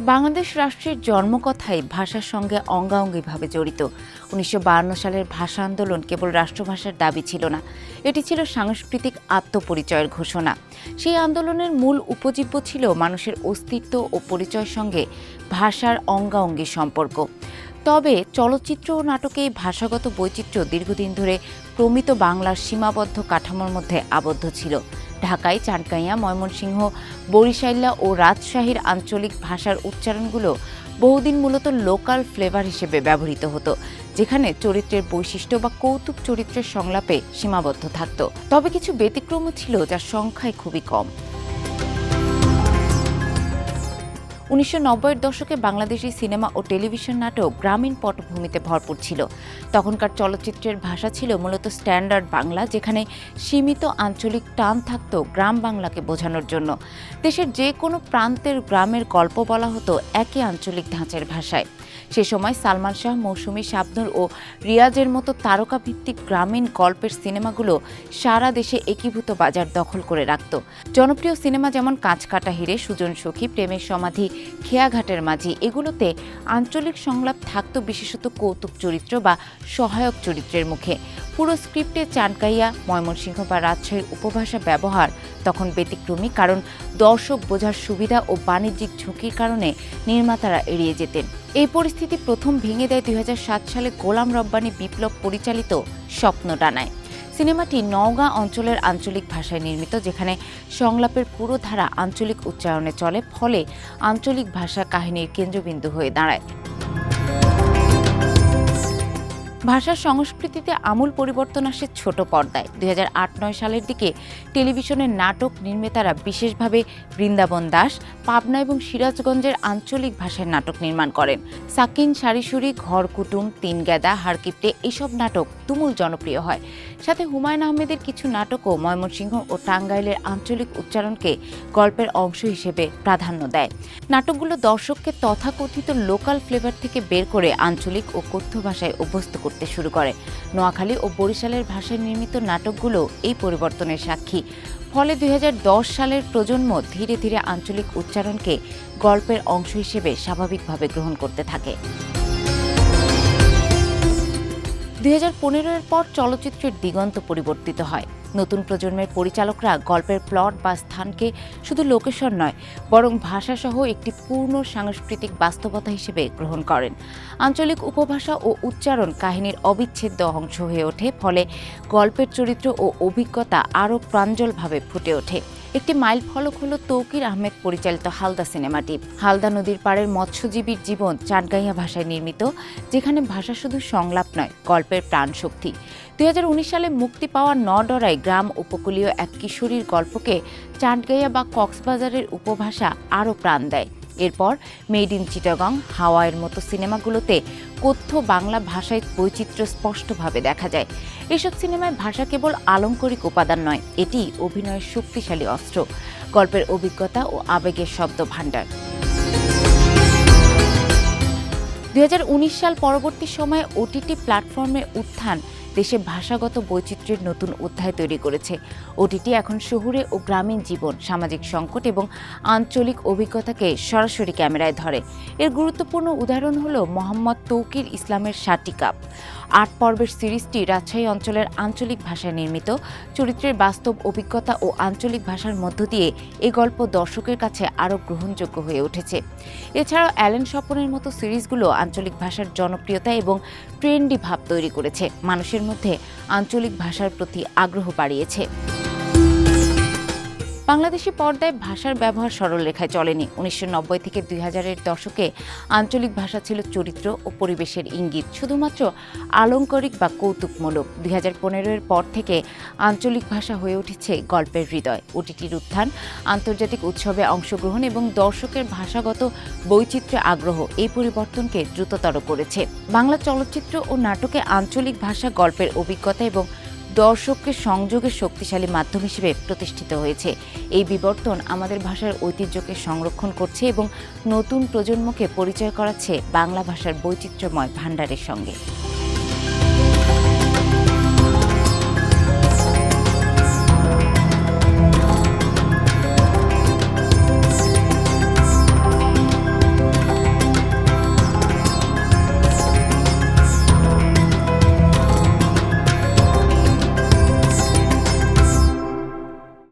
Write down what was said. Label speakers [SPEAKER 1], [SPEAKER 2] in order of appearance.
[SPEAKER 1] বাংলাদেশ রাষ্ট্রের জন্মকথাই ভাষার সঙ্গে অঙ্গাঙ্গিভাবে জড়িত। ১৯৫২ সালের ভাষা আন্দোলন কেবল রাষ্ট্রভাষার দাবি ছিল না, এটি ছিল সাংস্কৃতিক আত্মপরিচয়ের ঘোষণা। সেই আন্দোলনের মূল উপজীব্য ছিল মানুষের অস্তিত্ব ও পরিচয়ের সঙ্গে ভাষার অঙ্গাঙ্গি সম্পর্ক। তবে চলচ্চিত্র ও নাটকে এই ভাষাগত বৈচিত্র্য দীর্ঘদিন ধরে প্রমিত বাংলার সীমাবদ্ধ কাঠামোর মধ্যে আবদ্ধ ছিল। ঢাকায়, চাটগাঁইয়া, ময়মনসিংহ, বরিশাইল্লা ও রাজশাহীর আঞ্চলিক ভাষার উচ্চারণগুলো বহুদিন মূলত লোকাল ফ্লেভার হিসেবে ব্যবহৃত হতো, যেখানে চরিত্রের বৈশিষ্ট্য বা কৌতুক চরিত্রের সংলাপে সীমাবদ্ধ থাকত। তবে কিছু ব্যতিক্রমও ছিল, যার সংখ্যায় খুবই কম। ১৯৯০-এর দশকে বাংলাদেশি সিনেমা ও টেলিভিশন নাটক গ্রামীণ পটভূমিতে ভরপুর ছিল। তখনকার চলচ্চিত্রের ভাষা ছিল মূলত স্ট্যান্ডার্ড বাংলা, যেখানে সীমিত আঞ্চলিক টান থাকত গ্রাম বাংলাকে বোঝানোর জন্য। দেশের যে কোনো প্রান্তের গ্রামের গল্প বলা হতো একই আঞ্চলিক ধাঁচের ভাষায়। সে সময় সালমান শাহ, মৌসুমী, শাবনূর ও রিয়াজের মতো তারকাভিত্তিক গ্রামীণ গল্পের সিনেমাগুলো সারা দেশে একীভূত বাজার দখল করে রাখত। জনপ্রিয় সিনেমা যেমন কাঁচকাটা হিরে, সুজন সখী, প্রেমের সমাধি, খেয়াঘাটের মাঝি, এগুলোতে আঞ্চলিক সংলাপ থাকত বিশেষত কৌতুক চরিত্র বা সহায়ক চরিত্রের মুখে। পুরো স্ক্রিপ্টে চাটগাঁইয়া, ময়মনসিংহ বা রাজশাহীর উপভাষা ব্যবহার তখন ব্যতিক্রমী, কারণ দর্শক বোঝার সুবিধা ও বাণিজ্যিক ঝুঁকির কারণে নির্মাতারা এড়িয়ে যেতেন। এই পরিস্থিতি প্রথম ভেঙে দেয় ২০০৭ সালে গোলাম রব্বানী বিপ্লব পরিচালিত স্বপ্নডানায়। সিনেমাটি নওগাঁ অঞ্চলের আঞ্চলিক ভাষায় নির্মিত, যেখানে সংলাপের পুরো ধারা আঞ্চলিক উচ্চারণে চলে, ফলে আঞ্চলিক ভাষা কাহিনীর কেন্দ্রবিন্দু হয়ে দাঁড়ায়। ভাষার সংস্কৃতিতে আমূল পরিবর্তন আসে ছোট পর্দায়। ২০০৮-৯ সালের দিকে টেলিভিশনের নাটক নির্মাতারা বিশেষভাবে বৃন্দাবন দাস, পাবনা এবং সিরাজগঞ্জের আঞ্চলিক ভাষায় নাটক নির্মাণ করেন। সাকিন, সারিসুরি, ঘর কুটুম, তিন গেদা, হাড়কিপ্টে এসব নাটক তুমুল জনপ্রিয় হয়। সাথে হুমায়ুন আহমেদের কিছু নাটকও ময়মনসিংহ ও টাঙ্গাইলের আঞ্চলিক উচ্চারণকে গল্পের অংশ হিসেবে প্রাধান্য দেয়। নাটকগুলো দর্শককে তথাকথিত লোকাল ফ্লেভার থেকে বের করে আঞ্চলিক ও কথ্য ভাষায় অভ্যস্ত করতে শুরু করে। নোয়াখালী ও বরিশালের ভাষায় নির্মিত নাটকগুলো এই পরিবর্তনের সাক্ষী। ফলে ২০১০ সালের প্রজন্ম ধীরে ধীরে আঞ্চলিক উচ্চারণকে গল্পের অংশ হিসেবে স্বাভাবিকভাবে গ্রহণ করতে থাকে। ২০১৫-এর পর চলচ্চিত্রের দিগন্ত পরিবর্তিত হয়। নতুন প্রজন্মের পরিচালকরা গল্পের প্লট বা স্থানকে শুধু লোকেশন নয়, বরং ভাষাসহ একটি পূর্ণ সাংস্কৃতিক বাস্তবতা হিসেবে গ্রহণ করেন। আঞ্চলিক উপভাষা ও উচ্চারণ কাহিনীর অবিচ্ছেদ্য অংশ হয়ে ওঠে, ফলে গল্পের চরিত্র ও অভিজ্ঞতা আরও প্রাঞ্জলভাবে ফুটে ওঠে। একটি মাইল ফলক হল তৌকির আহমেদ পরিচালিত হালদা সিনেমাটি। হালদা নদীর পাড়ের মৎস্যজীবীর জীবন চাটগাঁইয়া ভাষায় নির্মিত, যেখানে ভাষা শুধু সংলাপ নয়, গল্পের প্রাণশক্তি। ২০১৯ সালে মুক্তি পাওয়া নডরায় গ্রাম উপকূলীয় এক কিশোরীর গল্পকে চাটগাঁইয়া বা কক্সবাজারের উপভাষা আরও প্রাণ দেয়। এরপর মেড ইন চিটাগং, হাওয়াইয়ের মতো সিনেমাগুলোতে কথ্য বাংলা ভাষায় বৈচিত্র্য স্পষ্টভাবে দেখা যায়। এসব সিনেমায় ভাষা কেবল আলংকরিক উপাদান নয়, এটি অভিনয়ের শক্তিশালী অস্ত্র, গল্পের অভিজ্ঞতা ও আবেগের শব্দ ভাণ্ডার। ২০১৯ সাল পরবর্তী সময়ে ওটিটি প্ল্যাটফর্মের উত্থান দেশে ভাষাগত বৈচিত্র্যের নতুন অধ্যায় তৈরি করেছে। ওটিটি এখন শহুরে ও গ্রামীণ জীবন, সামাজিক সংকট এবং আঞ্চলিক অভিজ্ঞতাকে সরাসরি ক্যামেরায় ধরে। এর গুরুত্বপূর্ণ উদাহরণ হল মোহাম্মদ তৌকির ইসলামের ৭টি কাপ। ৮ পর্বের সিরিজটি রাজশাহী অঞ্চলের আঞ্চলিক ভাষায় নির্মিত। চরিত্রের বাস্তব অভিজ্ঞতা ও আঞ্চলিক ভাষার মধ্য দিয়ে এই গল্প দর্শকের কাছে আরও গ্রহণযোগ্য হয়ে উঠেছে। এছাড়াও অ্যালেন স্বপনের মতো সিরিজগুলো আঞ্চলিক ভাষার জনপ্রিয়তা এবং ট্রেন্ডি ভাব তৈরি করেছে, মানুষের মধ্যে আঞ্চলিক ভাষার প্রতি আগ্রহ বাড়িয়েছে। বাংলাদেশি পর্দায় ভাষার ব্যবহার সরল রেখায় চলেনি। ১৯৯০ থেকে ২০০০-এর দশকে আঞ্চলিক ভাষা ছিল চরিত্র ও পরিবেশের ইঙ্গিত, শুধুমাত্র আলংকরিক বা কৌতুকমূলক। ২০১৫-এর পর থেকে আঞ্চলিক ভাষা হয়ে উঠেছে গল্পের হৃদয়। ওটিটির উত্থান, আন্তর্জাতিক উৎসবে অংশগ্রহণ এবং দর্শকের ভাষাগত বৈচিত্র্যে আগ্রহ এই পরিবর্তনকে দ্রুততর করেছে। বাংলা চলচ্চিত্র ও নাটকে আঞ্চলিক ভাষা গল্পের অভিজ্ঞতা এবং দর্শককে সংযোগের শক্তিশালী মাধ্যম হিসেবে প্রতিষ্ঠিত হয়েছে। এই বিবর্তন আমাদের ভাষার ঐতিহ্যকে সংরক্ষণ করছে এবং নতুন প্রজন্মকে পরিচয় করাচ্ছে বাংলা ভাষার বৈচিত্র্যময় ভাণ্ডারের সঙ্গে।